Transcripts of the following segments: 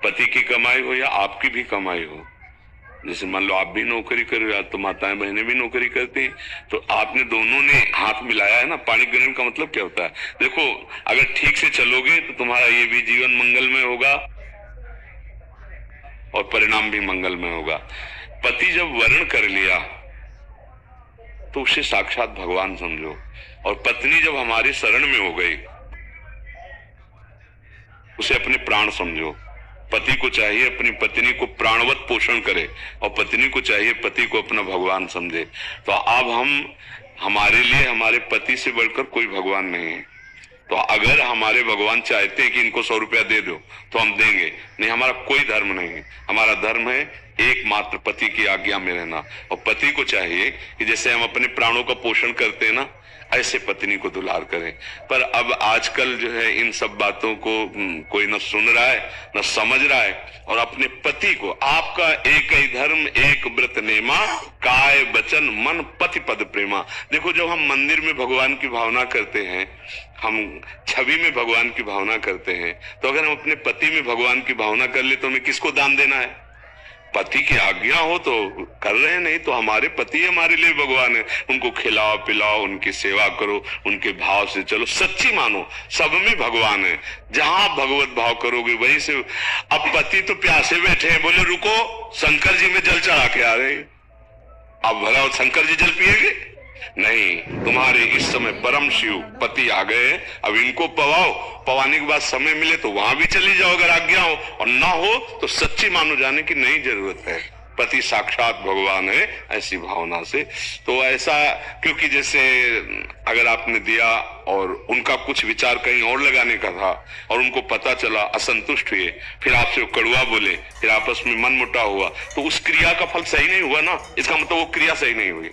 पति की कमाई हो या आपकी भी कमाई हो, जैसे मान लो आप भी नौकरी कर रहे हो तो माताएं बहनें भी नौकरी करती हैं, तो आपने दोनों ने हाथ मिलाया है ना। पाणी ग्रहण का मतलब क्या होता है? देखो, अगर ठीक से चलोगे तो तुम्हारा ये भी जीवन मंगलमय होगा और परिणाम भी मंगलमय होगा। पति जब वर्ण कर लिया तो उसे साक्षात भगवान समझो, और पत्नी जब हमारी शरण में हो गई उसे अपने प्राण समझो। पति को चाहिए अपनी पत्नी को प्राणवत पोषण करे, और पत्नी को चाहिए पति को अपना भगवान समझे। तो अब हमारे लिए हमारे पति से बढ़कर कोई भगवान नहीं है। तो अगर हमारे भगवान चाहते हैं कि इनको 100 रुपया दे दो तो हम देंगे, नहीं, हमारा कोई धर्म नहीं है। हमारा धर्म है एकमात्र पति की आज्ञा में रहना, और पति को चाहिए कि जैसे हम अपने प्राणों का पोषण करते हैं ना, ऐसे पत्नी को दुलार करें। पर अब आजकल जो है इन सब बातों को कोई न सुन रहा है न समझ रहा है, और अपने पति को, आपका एक ही धर्म एक व्रत नेमा, काय वचन मन पति पद प्रेमा। देखो, जब हम मंदिर में भगवान की भावना करते हैं, हम छवि में भगवान की भावना करते हैं, तो अगर हम अपने पति में भगवान की भावना कर ले तो हमें किसको दान देना है? पति की आज्ञा हो तो कर रहे हैं, नहीं तो हमारे पति हमारे लिए भगवान है। उनको खिलाओ पिलाओ, उनकी सेवा करो, उनके भाव से चलो, सच्ची मानो, सब में भगवान है। जहां भगवत भाव करोगे वहीं से। अब पति तो प्यासे बैठे हैं, बोले रुको शंकर जी में जल चढ़ा के आ रहे हैं। अब भला शंकर जी जल पिएंगे? नहीं, तुम्हारे इस समय परम शिव पति आ गए, अब इनको पवाओ, पवाने के बाद समय मिले तो वहां भी चली जाओ अगर आज्ञा हो, और ना हो तो सच्ची मानो जाने की नहीं जरूरत है। पति साक्षात भगवान है, ऐसी भावना से। तो ऐसा, क्योंकि जैसे अगर आपने दिया और उनका कुछ विचार कहीं और लगाने का था और उनको पता चला, असंतुष्ट हुए, फिर आपसे कड़वा बोले, फिर आपस में मन मुटाव हुआ, तो उस क्रिया का फल सही नहीं हुआ ना। इसका मतलब वो क्रिया सही नहीं हुई।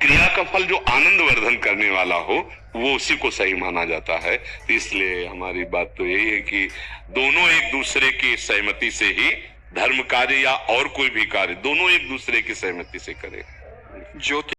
क्रिया का फल जो आनंद वर्धन करने वाला हो वो उसी को सही माना जाता है। तो इसलिए हमारी बात तो यही है कि दोनों एक दूसरे की सहमति से ही धर्म कार्य या और कोई भी कार्य, दोनों एक दूसरे की सहमति से करें। ज्योति